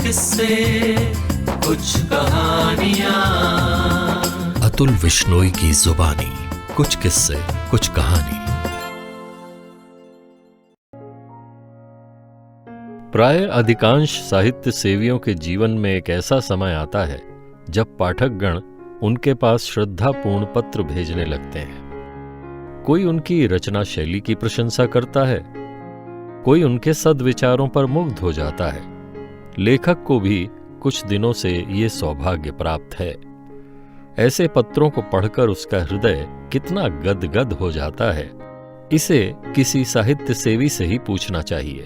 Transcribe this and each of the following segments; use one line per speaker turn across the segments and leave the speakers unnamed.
किस्से, कुछ कहानियां।
अतुल विश्नोई की जुबानी, कुछ किस्से कुछ कहानी। प्राय अधिकांश साहित्य सेवियों के जीवन में एक ऐसा समय आता है जब पाठकगण उनके पास श्रद्धापूर्ण पत्र भेजने लगते हैं। कोई उनकी रचना शैली की प्रशंसा करता है, कोई उनके सद्विचारों पर मुग्ध हो जाता है। लेखक को भी कुछ दिनों से ये सौभाग्य प्राप्त है। ऐसे पत्रों को पढ़कर उसका हृदय कितना गदगद हो जाता है, इसे किसी साहित्य सेवी से ही पूछना चाहिए।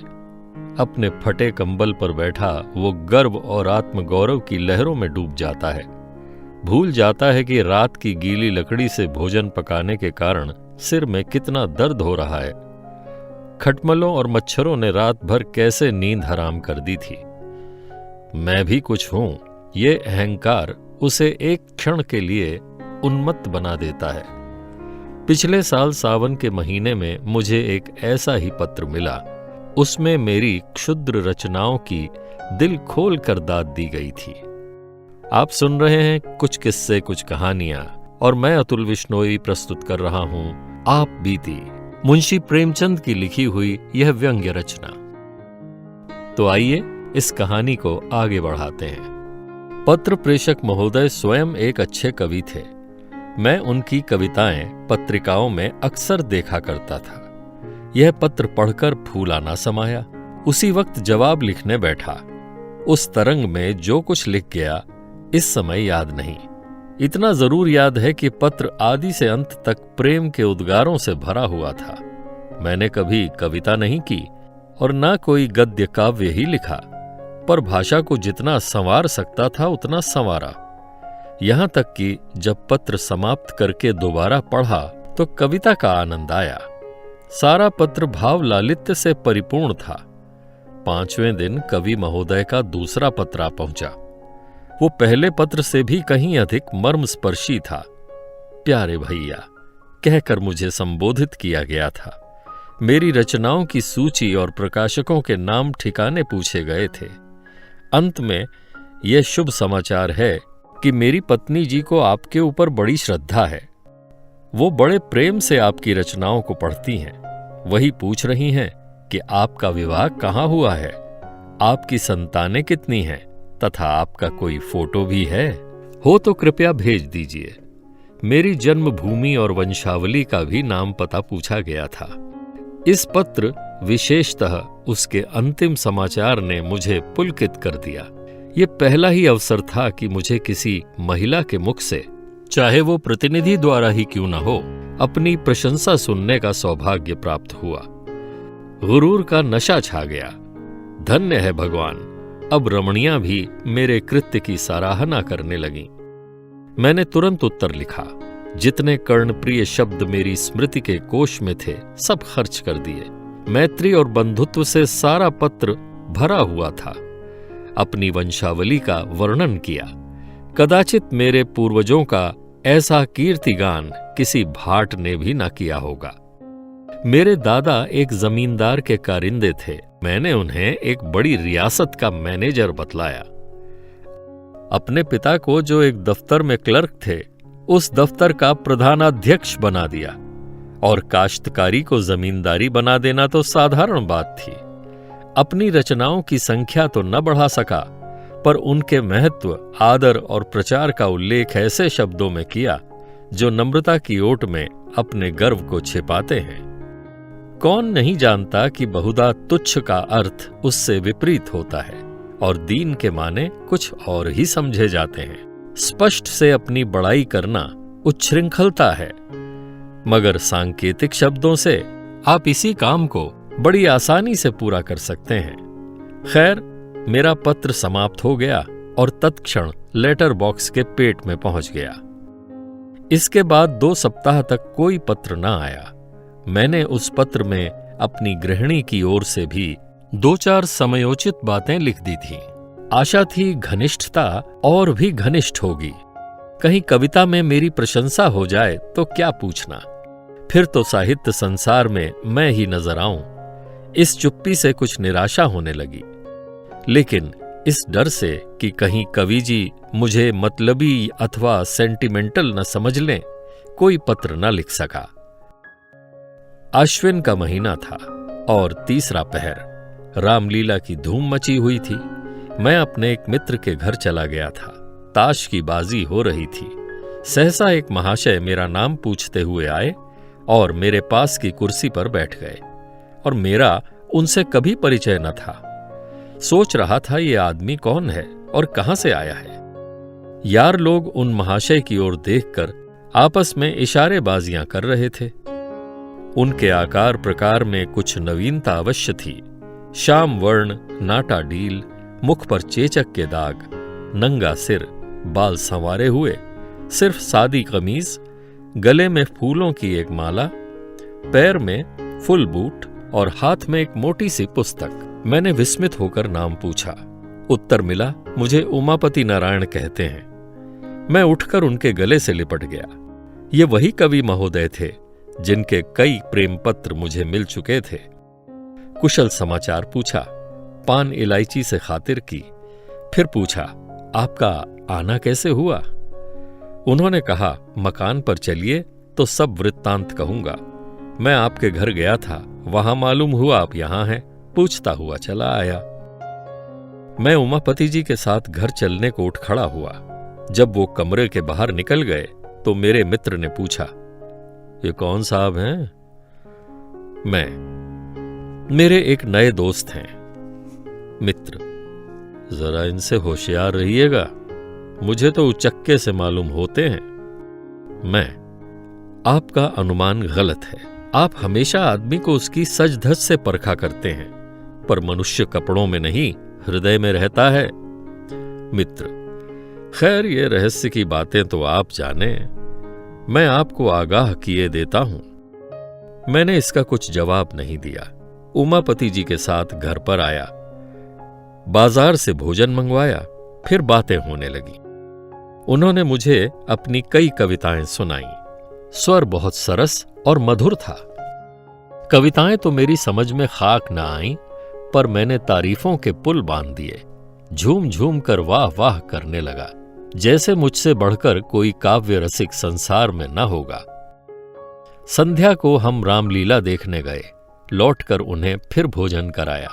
अपने फटे कंबल पर बैठा वो गर्व और आत्मगौरव की लहरों में डूब जाता है। भूल जाता है कि रात की गीली लकड़ी से भोजन पकाने के कारण सिर में कितना दर्द हो रहा है। खटमलों और मच्छरों ने रात भर कैसे नींद हराम कर दी थी। मैं भी कुछ हूं, ये अहंकार उसे एक क्षण के लिए उन्मत्त बना देता है। पिछले साल सावन के महीने में मुझे एक ऐसा ही पत्र मिला। उसमें मेरी क्षुद्र रचनाओं की दिल खोल कर दाद दी गई थी। आप सुन रहे हैं कुछ किस्से कुछ कहानियां, और मैं अतुल विश्नोई प्रस्तुत कर रहा हूं आप बीती, मुंशी प्रेमचंद की लिखी हुई यह व्यंग्य रचना। तो आइए इस कहानी को आगे बढ़ाते हैं। पत्र प्रेषक महोदय स्वयं एक अच्छे कवि थे। मैं उनकी कविताएं पत्रिकाओं में अक्सर देखा करता था। यह पत्र पढ़कर फूला ना समाया। उसी वक्त जवाब लिखने बैठा। उस तरंग में जो कुछ लिख गया इस समय याद नहीं। इतना जरूर याद है कि पत्र आदि से अंत तक प्रेम के उद्गारों से भरा हुआ था। मैंने कभी कविता नहीं की और ना कोई गद्य काव्य ही लिखा, पर भाषा को जितना संवार सकता था उतना संवारा। यहां तक कि जब पत्र समाप्त करके दोबारा पढ़ा तो कविता का आनंद आया। सारा पत्र भाव लालित्य से परिपूर्ण था। 5वें दिन कवि महोदय का दूसरा पत्र आ पहुंचा। वो पहले पत्र से भी कहीं अधिक मर्मस्पर्शी था। प्यारे भैया कहकर मुझे संबोधित किया गया था। मेरी रचनाओं की सूची और प्रकाशकों के नाम ठिकाने पूछे गए थे। अंत में यह शुभ समाचार है कि मेरी पत्नी जी को आपके ऊपर बड़ी श्रद्धा है। वो बड़े प्रेम से आपकी रचनाओं को पढ़ती हैं। वही पूछ रही हैं कि आपका विवाह कहाँ हुआ है, आपकी संतानें कितनी हैं, तथा आपका कोई फोटो भी है हो तो कृपया भेज दीजिए। मेरी जन्मभूमि और वंशावली का भी नाम पता पूछा गया था। इस पत्र विशेषतः उसके अंतिम समाचार ने मुझे पुलकित कर दिया। ये पहला ही अवसर था कि मुझे किसी महिला के मुख से, चाहे वो प्रतिनिधि द्वारा ही क्यों न हो, अपनी प्रशंसा सुनने का सौभाग्य प्राप्त हुआ। गुरूर का नशा छा गया। धन्य है भगवान, अब रमणियां भी मेरे कृत्य की सराहना करने लगीं। मैंने तुरंत उत्तर लिखा। जितने कर्णप्रिय शब्द मेरी स्मृति के कोश में थे सब खर्च कर दिए। मैत्री और बंधुत्व से सारा पत्र भरा हुआ था। अपनी वंशावली का वर्णन किया। कदाचित मेरे पूर्वजों का ऐसा कीर्तिगान किसी भाट ने भी न किया होगा। मेरे दादा एक जमींदार के कारिंदे थे। मैंने उन्हें एक बड़ी रियासत का मैनेजर बतलाया। अपने पिता को, जो एक दफ्तर में क्लर्क थे, उस दफ्तर का प्रधानाध्यक्ष बना दिया। और काश्तकारी को जमींदारी बना देना तो साधारण बात थी। अपनी रचनाओं की संख्या तो न बढ़ा सका, पर उनके महत्व, आदर और प्रचार का उल्लेख ऐसे शब्दों में किया जो नम्रता की ओट में अपने गर्व को छिपाते हैं। कौन नहीं जानता कि बहुधा तुच्छ का अर्थ उससे विपरीत होता है और दीन के माने कुछ और ही समझे जाते हैं। स्पष्ट से अपनी बड़ाई करना उच्छृंखलता है, मगर सांकेतिक शब्दों से आप इसी काम को बड़ी आसानी से पूरा कर सकते हैं। खैर, मेरा पत्र समाप्त हो गया और तत्क्षण लेटर बॉक्स के पेट में पहुंच गया। इसके बाद 2 सप्ताह तक कोई पत्र न आया। मैंने उस पत्र में अपनी गृहिणी की ओर से भी 2-4 समयोचित बातें लिख दी थीं। आशा थी घनिष्ठता और भी घनिष्ठ होगी। कहीं कविता में मेरी प्रशंसा हो जाए तो क्या पूछना, फिर तो साहित्य संसार में मैं ही नजर आऊं। इस चुप्पी से कुछ निराशा होने लगी। लेकिन इस डर से कि कहीं कवि जी मुझे मतलबी अथवा सेंटिमेंटल न समझ लें, कोई पत्र न लिख सका। आश्विन का महीना था और तीसरा पहर। रामलीला की धूम मची हुई थी। मैं अपने एक मित्र के घर चला गया था। ताश की बाजी हो रही थी। सहसा एक महाशय मेरा नाम पूछते हुए आए और मेरे पास की कुर्सी पर बैठ गए, और मेरा उनसे कभी परिचय न था। सोच रहा था ये आदमी कौन है और कहां से आया है। यार लोग उन महाशय की ओर देखकर आपस में इशारेबाजियां कर रहे थे। उनके आकार प्रकार में कुछ नवीनता अवश्य थी। श्याम वर्ण, नाटा डील, मुख पर चेचक के दाग, नंगा सिर, बाल संवारे हुए, सिर्फ सादी कमीज, गले में फूलों की एक माला, पैर में फुल बूट और हाथ में एक मोटी सी पुस्तक। मैंने विस्मित होकर नाम पूछा। उत्तर मिला, मुझे उमापति नारायण कहते हैं। मैं उठकर उनके गले से लिपट गया। ये वही कवि महोदय थे जिनके कई प्रेम पत्र मुझे मिल चुके थे। कुशल समाचार पूछा, पान इलायची से खातिर की। फिर पूछा, आपका आना कैसे हुआ? उन्होंने कहा, मकान पर चलिए तो सब वृत्तांत कहूंगा। मैं आपके घर गया था, वहां मालूम हुआ आप यहां हैं, पूछता हुआ चला आया। मैं उमापति जी के साथ घर चलने को उठ खड़ा हुआ। जब वो कमरे के बाहर निकल गए तो मेरे मित्र ने पूछा, ये कौन साहब हैं? मेरे एक नए दोस्त हैं। मित्र, जरा इनसे होशियार रहिएगा, मुझे तो उचक्के से मालूम होते हैं। आपका अनुमान गलत है। आप हमेशा आदमी को उसकी सज धज से परखा करते हैं, पर मनुष्य कपड़ों में नहीं, हृदय में रहता है। मित्र, खैर ये रहस्य की बातें तो आप जाने, मैं आपको आगाह किए देता हूं। मैंने इसका कुछ जवाब नहीं दिया। उमापति जी के साथ घर पर आया, बाजार से भोजन मंगवाया, फिर बातें होने लगी। उन्होंने मुझे अपनी कई कविताएं सुनाईं। स्वर बहुत सरस और मधुर था। कविताएं तो मेरी समझ में खाक न आईं, पर मैंने तारीफों के पुल बांध दिए। झूम झूम कर वाह वाह करने लगा, जैसे मुझसे बढ़कर कोई काव्य रसिक संसार में न होगा। संध्या को हम रामलीला देखने गए। लौटकर उन्हें फिर भोजन कराया।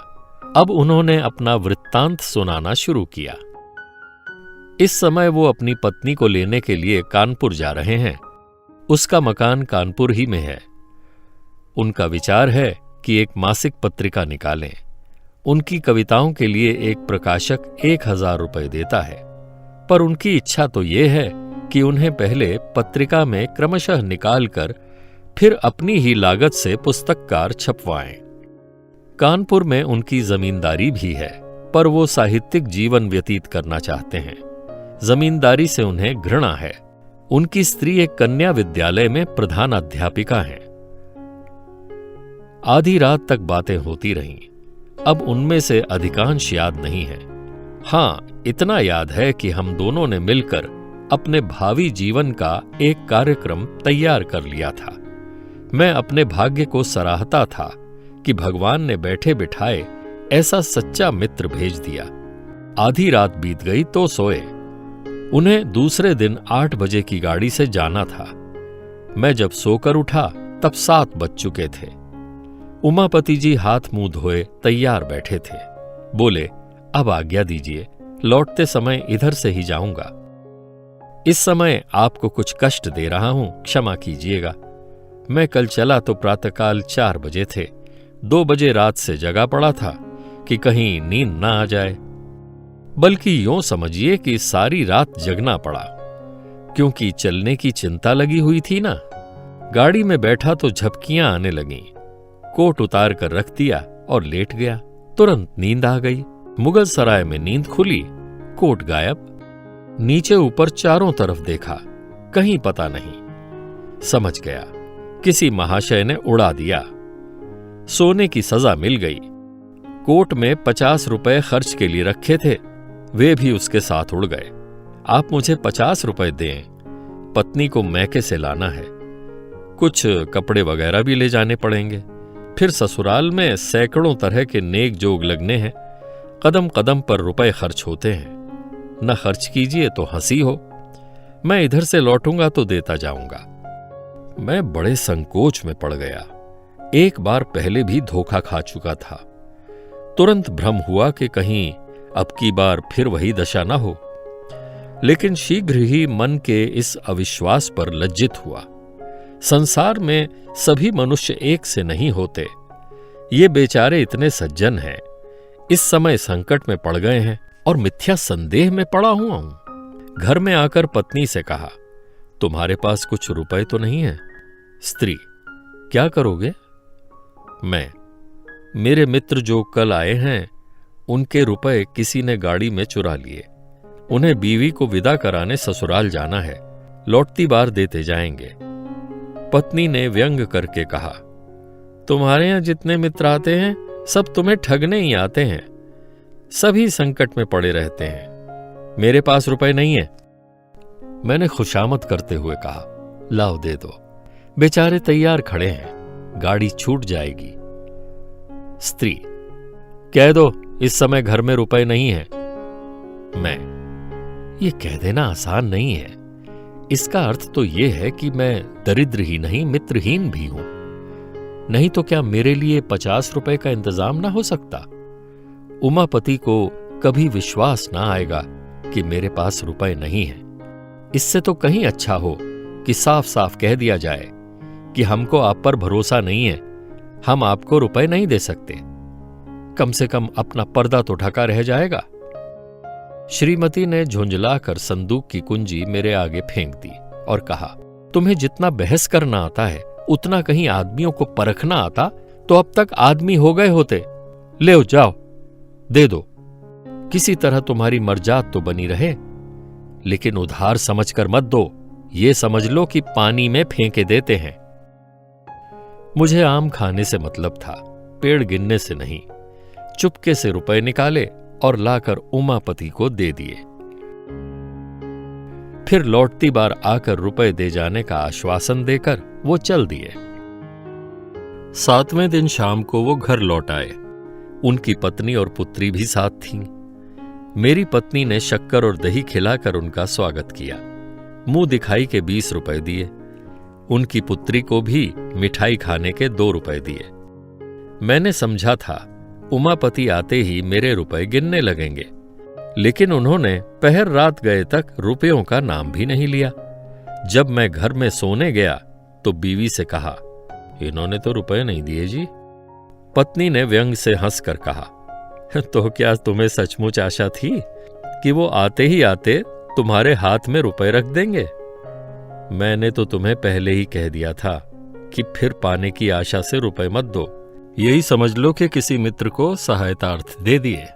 अब उन्होंने अपना वृत्तांत सुनाना शुरू किया। इस समय वो अपनी पत्नी को लेने के लिए कानपुर जा रहे हैं। उसका मकान कानपुर ही में है। उनका विचार है कि एक मासिक पत्रिका निकालें। उनकी कविताओं के लिए एक प्रकाशक 1000 रुपए देता है, पर उनकी इच्छा तो ये है कि उन्हें पहले पत्रिका में क्रमशः निकालकर फिर अपनी ही लागत से पुस्तककार छपवाएं। कानपुर में उनकी जमींदारी भी है, पर वो साहित्यिक जीवन व्यतीत करना चाहते हैं। जमींदारी से उन्हें घृणा है। उनकी स्त्री एक कन्या विद्यालय में प्रधान अध्यापिका हैं। आधी रात तक बातें होती रहीं। अब उनमें से अधिकांश याद नहीं है। हां, इतना याद है कि हम दोनों ने मिलकर अपने भावी जीवन का एक कार्यक्रम तैयार कर लिया था। मैं अपने भाग्य को सराहता था कि भगवान ने बैठे बिठाए ऐसा सच्चा मित्र भेज दिया। आधी रात बीत गई तो सोए। उन्हें दूसरे दिन 8 बजे की गाड़ी से जाना था। मैं जब सोकर उठा तब 7 बज चुके थे। उमापति जी हाथ मुंह धोए तैयार बैठे थे। बोले, अब आज्ञा दीजिए, लौटते समय इधर से ही जाऊंगा। इस समय आपको कुछ कष्ट दे रहा हूं, क्षमा कीजिएगा। मैं कल चला तो प्रातःकाल 4 बजे थे। 2 बजे रात से जगा पड़ा था कि कहीं नींद ना आ जाए। बल्कि यूं समझिए कि सारी रात जगना पड़ा, क्योंकि चलने की चिंता लगी हुई थी ना। गाड़ी में बैठा तो झपकियां आने लगीं। कोट उतार कर रख दिया और लेट गया। तुरंत नींद आ गई। मुगल सराय में नींद खुली, कोट गायब। नीचे ऊपर चारों तरफ देखा, कहीं पता नहीं। समझ गया किसी महाशय ने उड़ा दिया। सोने की सजा मिल गई। कोट में 50 रुपए खर्च के लिए रखे थे, वे भी उसके साथ उड़ गए। आप मुझे 50 रुपए दें, पत्नी को मैके से लाना है। कुछ कपड़े वगैरह भी ले जाने पड़ेंगे। फिर ससुराल में सैकड़ों तरह के नेक जोग लगने हैं। कदम कदम पर रुपए खर्च होते हैं। न खर्च कीजिए तो हंसी हो। मैं इधर से लौटूंगा तो देता जाऊंगा। मैं बड़े संकोच में पड़ गया। एक बार पहले भी धोखा खा चुका था। तुरंत भ्रम हुआ कि कहीं अब की बार फिर वही दशा न हो, लेकिन शीघ्र ही मन के इस अविश्वास पर लज्जित हुआ। संसार में सभी मनुष्य एक से नहीं होते। ये बेचारे इतने सज्जन हैं, इस समय संकट में पड़ गए हैं और मिथ्या संदेह में पड़ा हुआ हूं। घर में आकर पत्नी से कहा, तुम्हारे पास कुछ रुपए तो नहीं है? स्त्री, क्या करोगे? मैं, मेरे मित्र जो कल आए हैं उनके रुपए किसी ने गाड़ी में चुरा लिए। उन्हें बीवी को विदा कराने ससुराल जाना है, लौटती बार देते जाएंगे। पत्नी ने व्यंग करके कहा, तुम्हारे यहां जितने मित्र आते हैं सब तुम्हें ठगने ही आते हैं। सभी संकट में पड़े रहते हैं। मेरे पास रुपए नहीं है। मैंने खुशामद करते हुए कहा, लाओ दे दो। बेचारे तैयार खड़े हैं, गाड़ी छूट जाएगी। स्त्री, कह दो इस समय घर में रुपए नहीं है। मैं, ये कह देना आसान नहीं है। इसका अर्थ तो यह है कि मैं दरिद्र ही नहीं मित्रहीन भी हूं। नहीं तो क्या मेरे लिए 50 रुपए का इंतजाम ना हो सकता? उमापति को कभी विश्वास ना आएगा कि मेरे पास रुपए नहीं है। इससे तो कहीं अच्छा हो कि साफ साफ कह दिया जाए कि हमको आप पर भरोसा नहीं है, हम आपको रुपए नहीं दे सकते। कम से कम अपना पर्दा तो ढका रह जाएगा। श्रीमती ने झुंझलाकर संदूक की कुंजी मेरे आगे फेंक दी और कहा, तुम्हें जितना बहस करना आता है उतना कहीं आदमियों को परखना आता तो अब तक आदमी हो गए होते। ले जाओ, दे दो। किसी तरह तुम्हारी मर्जात तो बनी रहे, लेकिन उधार समझकर मत दो। ये समझ लो कि पानी में फेंके देते हैं। मुझे आम खाने से मतलब था, पेड़ गिनने से नहीं। चुपके से रुपए निकाले और लाकर उमापति को दे दिए। फिर लौटती बार आकर रुपए दे जाने का आश्वासन देकर वो चल दिए। 7वें दिन शाम को वो घर लौट आए। उनकी पत्नी और पुत्री भी साथ थीं। मेरी पत्नी ने शक्कर और दही खिलाकर उनका स्वागत किया। मुंह दिखाई के 20 रुपए दिए। उनकी पुत्री को भी मिठाई खाने के 2 रुपए दिए। मैंने समझा था उमापति आते ही मेरे रुपए गिनने लगेंगे, लेकिन उन्होंने पहर रात गए तक रुपयों का नाम भी नहीं लिया। जब मैं घर में सोने गया तो बीवी से कहा, इन्होंने तो रुपए नहीं दिए जी। पत्नी ने व्यंग से हंसकर कहा, तो क्या तुम्हें सचमुच आशा थी कि वो आते ही आते तुम्हारे हाथ में रुपए रख देंगे? मैंने तो तुम्हें पहले ही कह दिया था कि फिर पाने की आशा से रुपए मत दो। यही समझ लो कि किसी मित्र को सहायतार्थ दे दिए।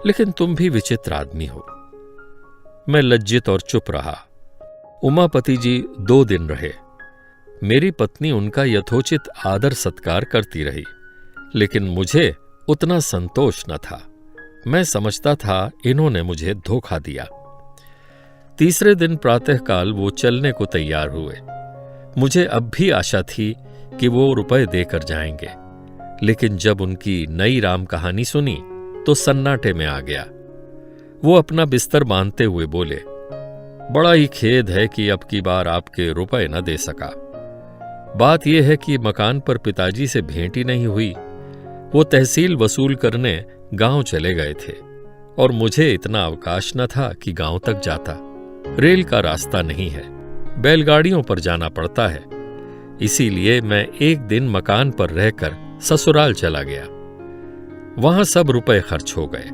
लेकिन तुम भी विचित्र आदमी हो। मैं लज्जित और चुप रहा। उमापति जी 2 दिन रहे। मेरी पत्नी उनका यथोचित आदर सत्कार करती रही, लेकिन मुझे उतना संतोष न था। मैं समझता था इन्होंने मुझे धोखा दिया। तीसरे दिन प्रातःकाल वो चलने को तैयार हुए। मुझे अब भी आशा थी कि वो रुपए देकर जाएंगे, लेकिन जब उनकी नई राम कहानी सुनी तो सन्नाटे में आ गया। वो अपना बिस्तर बांधते हुए बोले, बड़ा ही खेद है कि अब की बार आपके रुपए न दे सका। बात यह है कि मकान पर पिताजी से भेंट ही नहीं हुई। वो तहसील वसूल करने गांव चले गए थे और मुझे इतना अवकाश न था कि गांव तक जाता। रेल का रास्ता नहीं है, बैलगाड़ियों पर जाना पड़ता है। इसीलिए मैं एक दिन मकान पर रहकर ससुराल चला गया। वहां सब रुपए खर्च हो गए।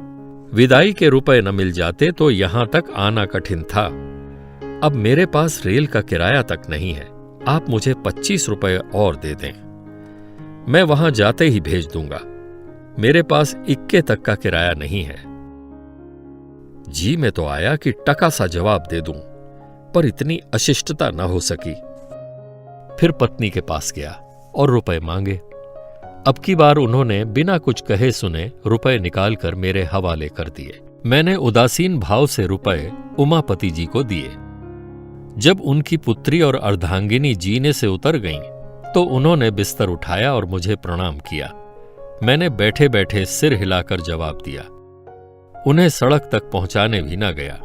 विदाई के रुपए न मिल जाते तो यहां तक आना कठिन था। अब मेरे पास रेल का किराया तक नहीं है। आप मुझे 25 रुपए और दे दें, मैं वहां जाते ही भेज दूंगा। मेरे पास इक्के तक का किराया नहीं है। जी में तो आया कि टका सा जवाब दे दूं, पर इतनी अशिष्टता न हो सकी। फिर पत्नी के पास गया और रुपए मांगे। अब की बार उन्होंने बिना कुछ कहे सुने रुपए निकालकर मेरे हवाले कर दिए। मैंने उदासीन भाव से रुपए उमापति जी को दिए। जब उनकी पुत्री और अर्धांगिनी जीने से उतर गईं, तो उन्होंने बिस्तर उठाया और मुझे प्रणाम किया। मैंने बैठे बैठे सिर हिलाकर जवाब दिया, उन्हें सड़क तक पहुंचाने भी न गया।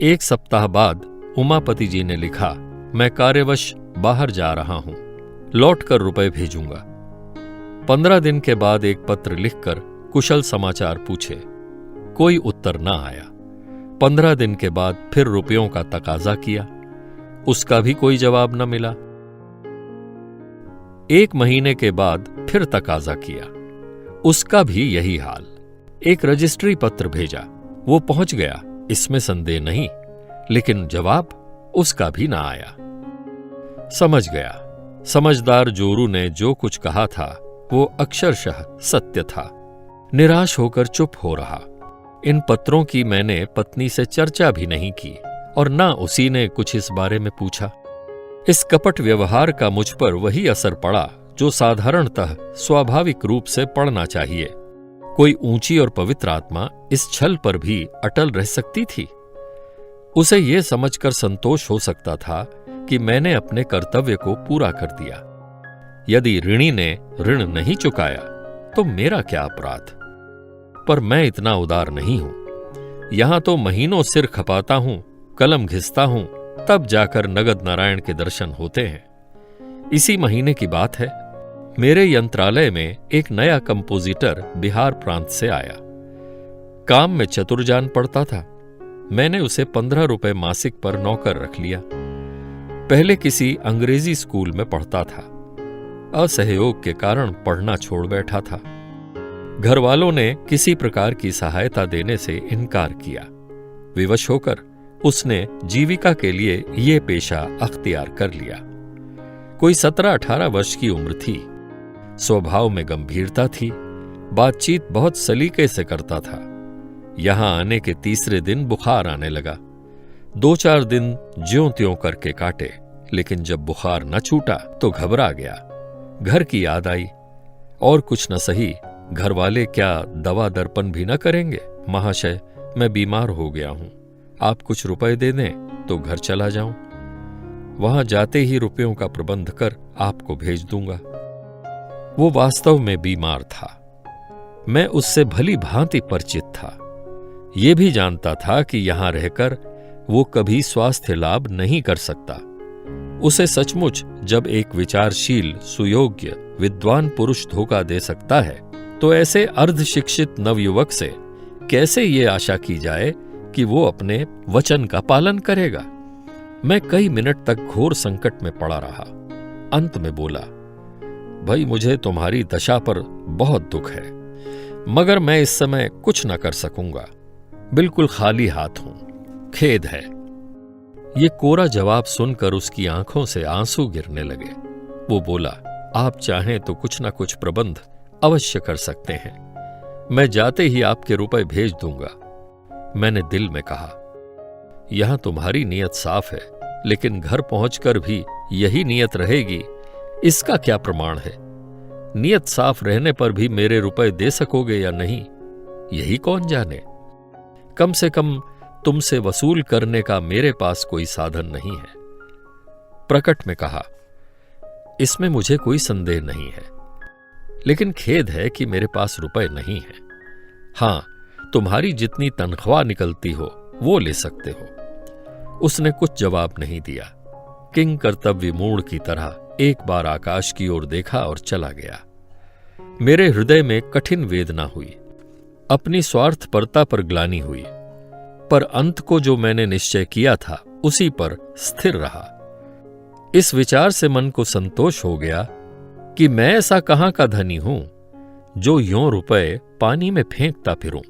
1 सप्ताह बाद उमापति जी ने लिखा, मैं कार्यवश बाहर जा रहा हूं, लौटकर रुपए भेजूंगा। 15 दिन के बाद एक पत्र लिखकर कुशल समाचार पूछे, कोई उत्तर न आया। 15 दिन के बाद फिर रुपयों का तकाजा किया, उसका भी कोई जवाब न मिला। 1 महीने के बाद फिर तकाजा किया, उसका भी यही हाल। एक रजिस्ट्री पत्र भेजा, वो पहुंच गया, इसमें संदेह नहीं, लेकिन जवाब उसका भी ना आया। समझ गया, समझदार जोरू ने जो कुछ कहा था वो अक्षरशः सत्य था। निराश होकर चुप हो रहा। इन पत्रों की मैंने पत्नी से चर्चा भी नहीं की और ना उसी ने कुछ इस बारे में पूछा। इस कपट व्यवहार का मुझ पर वही असर पड़ा जो साधारणतः स्वाभाविक रूप से पड़ना चाहिए। कोई ऊंची और पवित्र आत्मा इस छल पर भी अटल रह सकती थी? उसे यह समझकर संतोष हो सकता था कि मैंने अपने कर्तव्य को पूरा कर दिया। यदि ऋणी ने ऋण नहीं चुकाया तो मेरा क्या अपराध? पर मैं इतना उदार नहीं हूं। यहां तो महीनों सिर खपाता हूं, कलम घिसता हूं, तब जाकर नगद नारायण के दर्शन होते हैं। इसी महीने की बात है, मेरे यंत्रालय में एक नया कंपोजिटर बिहार प्रांत से आया। काम में चतुर जान पड़ता था। मैंने उसे 15 रुपए मासिक पर नौकर रख लिया। पहले किसी अंग्रेजी स्कूल में पढ़ता था। असहयोग के कारण पढ़ना छोड़ बैठा था। घर वालों ने किसी प्रकार की सहायता देने से इनकार किया। विवश होकर उसने जीविका के लिए ये पेशा अख्तियार कर लिया। कोई 17-18 वर्ष की उम्र थी। स्वभाव में गंभीरता थी। बातचीत बहुत सलीके से करता था। यहां आने के तीसरे दिन बुखार आने लगा। 2-4 दिन ज्यों-त्यों करके काटे, लेकिन जब बुखार न छूटा तो घबरा गया। घर की याद आई। और कुछ न सही, घर वाले क्या दवा दर्पण भी न करेंगे? महाशय, मैं बीमार हो गया हूं, आप कुछ रुपए दे दें तो घर चला जाऊं। वहां जाते ही रुपयों का प्रबंध कर आपको भेज दूंगा। वो वास्तव में बीमार था। मैं उससे भली भांति परिचित था। ये भी जानता था कि यहां रहकर वो कभी स्वास्थ्य लाभ नहीं कर सकता। उसे सचमुच जब एक विचारशील, सुयोग्य, विद्वान पुरुष धोखा दे सकता है, तो ऐसे अर्धशिक्षित नवयुवक से कैसे ये आशा की जाए कि वो अपने वचन का पालन करेगा? मैं कई मिनट तक घोर संकट में पड़ा रहा। अंत में बोला, भाई, मुझे तुम्हारी दशा पर बहुत दुख है, मगर मैं इस समय कुछ न कर सकूंगा। बिल्कुल खाली हाथ हूं, खेद है। ये कोरा जवाब सुनकर उसकी आंखों से आंसू गिरने लगे। वो बोला, आप चाहें तो कुछ न कुछ प्रबंध अवश्य कर सकते हैं। मैं जाते ही आपके रुपए भेज दूंगा। मैंने दिल में कहा, यहां तुम्हारी नीयत साफ है, लेकिन घर पहुंचकर भी यही नीयत रहेगी, इसका क्या प्रमाण है? नीयत साफ रहने पर भी मेरे रुपए दे सकोगे या नहीं, यही कौन जाने। कम से कम तुमसे वसूल करने का मेरे पास कोई साधन नहीं है। प्रकट में कहा, इसमें मुझे कोई संदेह नहीं है, लेकिन खेद है कि मेरे पास रुपए नहीं है। हां, तुम्हारी जितनी तनख्वाह निकलती हो वो ले सकते हो। उसने कुछ जवाब नहीं दिया। किंग कर्तव्य मूढ़ की तरह एक बार आकाश की ओर देखा और चला गया। मेरे हृदय में कठिन वेदना हुई। अपनी स्वार्थपरता पर ग्लानि हुई, पर अंत को जो मैंने निश्चय किया था उसी पर स्थिर रहा। इस विचार से मन को संतोष हो गया कि मैं ऐसा कहां का धनी हूं जो यों रुपए पानी में फेंकता फिरूं।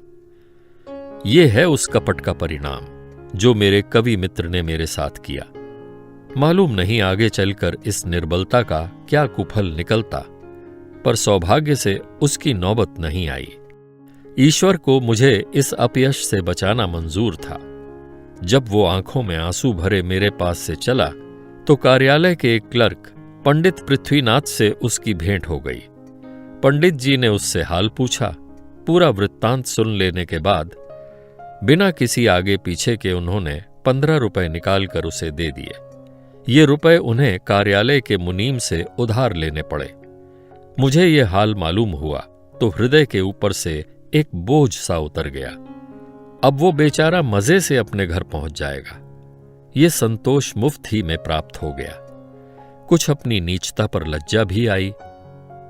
यह है उस कपट का परिणाम जो मेरे कवि मित्र ने मेरे साथ किया। मालूम नहीं आगे चलकर इस निर्बलता का क्या कुफल निकलता, पर सौभाग्य से उसकी नौबत नहीं आई। ईश्वर को मुझे इस अपयश से बचाना मंजूर था। जब वो आंखों में आंसू भरे मेरे पास से चला तो कार्यालय के एक क्लर्क पंडित पृथ्वीनाथ से उसकी भेंट हो गई। पंडित जी ने उससे हाल पूछा। पूरा वृत्तांत सुन लेने के बाद बिना किसी आगे पीछे के उन्होंने 15 रुपए निकालकर उसे दे दिए। ये रुपए उन्हें कार्यालय के मुनीम से उधार लेने पड़े। मुझे ये हाल मालूम हुआ तो हृदय के ऊपर से एक बोझ सा उतर गया। अब वो बेचारा मजे से अपने घर पहुंच जाएगा। ये संतोष मुफ्त ही में प्राप्त हो गया। कुछ अपनी नीचता पर लज्जा भी आई।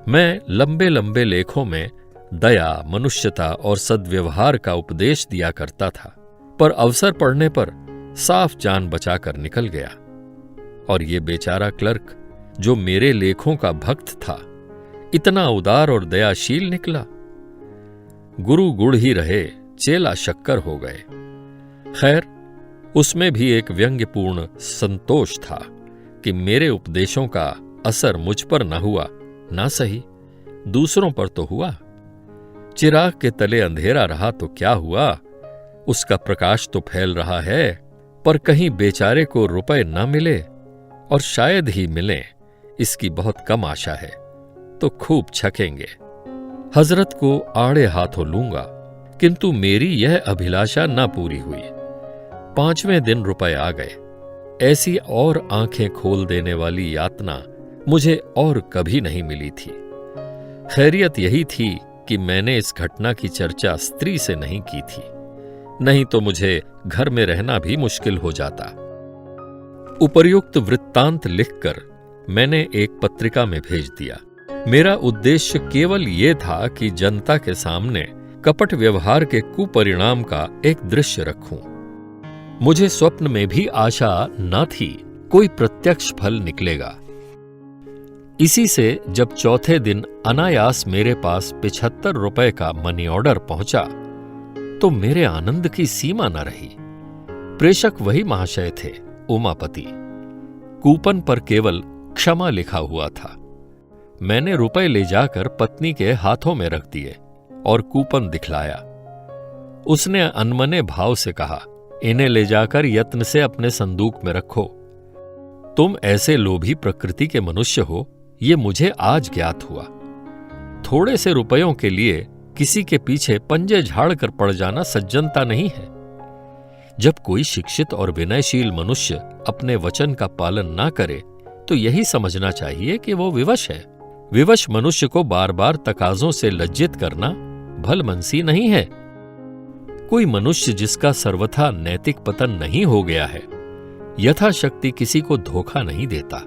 मैं लंबे लंबे लेखों में दया, मनुष्यता और सद्व्यवहार का उपदेश दिया करता था, पर अवसर पड़ने पर साफ जान बचाकर निकल गया। और ये बेचारा क्लर्क जो मेरे लेखों का भक्त था, इतना उदार और दयाशील निकला। गुरु गुड़ ही रहे, चेला शक्कर हो गए। खैर, उसमें भी एक व्यंग्यपूर्ण संतोष था कि मेरे उपदेशों का असर मुझ पर न हुआ, ना सही दूसरों पर तो हुआ। चिराग के तले अंधेरा रहा तो क्या हुआ, उसका प्रकाश तो फैल रहा है, पर कहीं बेचारे को रुपए न मिले, और शायद ही मिले, इसकी बहुत कम आशा है, तो खूब छकेंगे। हजरत को आड़े हाथों लूंगा, किंतु मेरी यह अभिलाषा न पूरी हुई। 5वें दिन रुपए आ गए। ऐसी और आंखें खोल देने वाली यातना मुझे और कभी नहीं मिली थी। खैरियत यही थी कि मैंने इस घटना की चर्चा स्त्री से नहीं की थी, नहीं तो मुझे घर में रहना भी मुश्किल हो जाता। उपर्युक्त वृत्तांत लिखकर मैंने एक पत्रिका में भेज दिया। मेरा उद्देश्य केवल ये था कि जनता के सामने कपट व्यवहार के कुपरिणाम का एक दृश्य रखूं। मुझे स्वप्न में भी आशा न थी कोई प्रत्यक्ष फल निकलेगा। इसी से जब चौथे दिन अनायास मेरे पास 75 रुपए का मनी ऑर्डर पहुंचा, तो मेरे आनंद की सीमा न रही। प्रेषक वही महाशय थे, उमापति। कूपन पर केवल क्षमा लिखा हुआ था। मैंने रुपए ले जाकर पत्नी के हाथों में रख दिए और कूपन दिखलाया। उसने अनमने भाव से कहा, इन्हें ले जाकर यत्न से अपने संदूक में रखो। तुम ऐसे लोभी प्रकृति के मनुष्य हो, ये मुझे आज ज्ञात हुआ। थोड़े से रुपयों के लिए किसी के पीछे पंजे झाड़कर पड़ जाना सज्जनता नहीं है। जब कोई शिक्षित और विनयशील मनुष्य अपने वचन का पालन ना करे, तो यही समझना चाहिए कि वो विवश है। विवश मनुष्य को बार बार तकाजों से लज्जित करना भलमनसी नहीं है। कोई मनुष्य जिसका सर्वथा नैतिक पतन नहीं हो गया है, यथाशक्ति किसी को धोखा नहीं देता।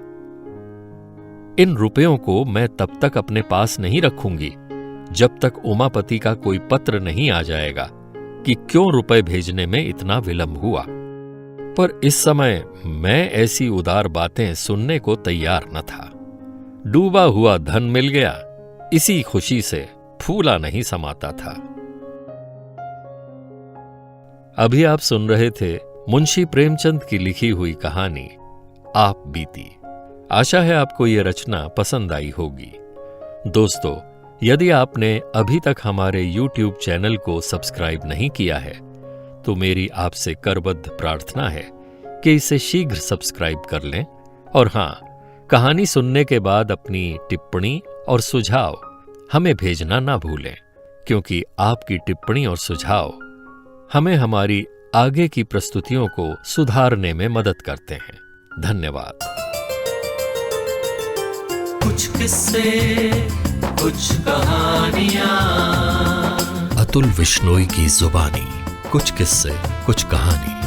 इन रुपयों को मैं तब तक अपने पास नहीं रखूंगी जब तक उमापति का कोई पत्र नहीं आ जाएगा कि क्यों रुपए भेजने में इतना विलंब हुआ। पर इस समय मैं ऐसी उदार बातें सुनने को तैयार न था। डूबा हुआ धन मिल गया, इसी खुशी से फूला नहीं समाता था। अभी आप सुन रहे थे मुंशी प्रेमचंद की लिखी हुई कहानी आप बीती। आशा है आपको यह रचना पसंद आई होगी। दोस्तों, यदि आपने अभी तक हमारे YouTube चैनल को सब्सक्राइब नहीं किया है, तो मेरी आपसे करबद्ध प्रार्थना है कि इसे शीघ्र सब्सक्राइब कर लें। और हां, कहानी सुनने के बाद अपनी टिप्पणी और सुझाव हमें भेजना ना भूलें, क्योंकि आपकी टिप्पणी और सुझाव हमें हमारी आगे की प्रस्तुतियों को सुधारने में मदद करते हैं। धन्यवाद।
कुछ किस्से, कुछ कहानियां,
अतुल विश्नोई की जुबानी। कुछ किस्से, कुछ कहानी।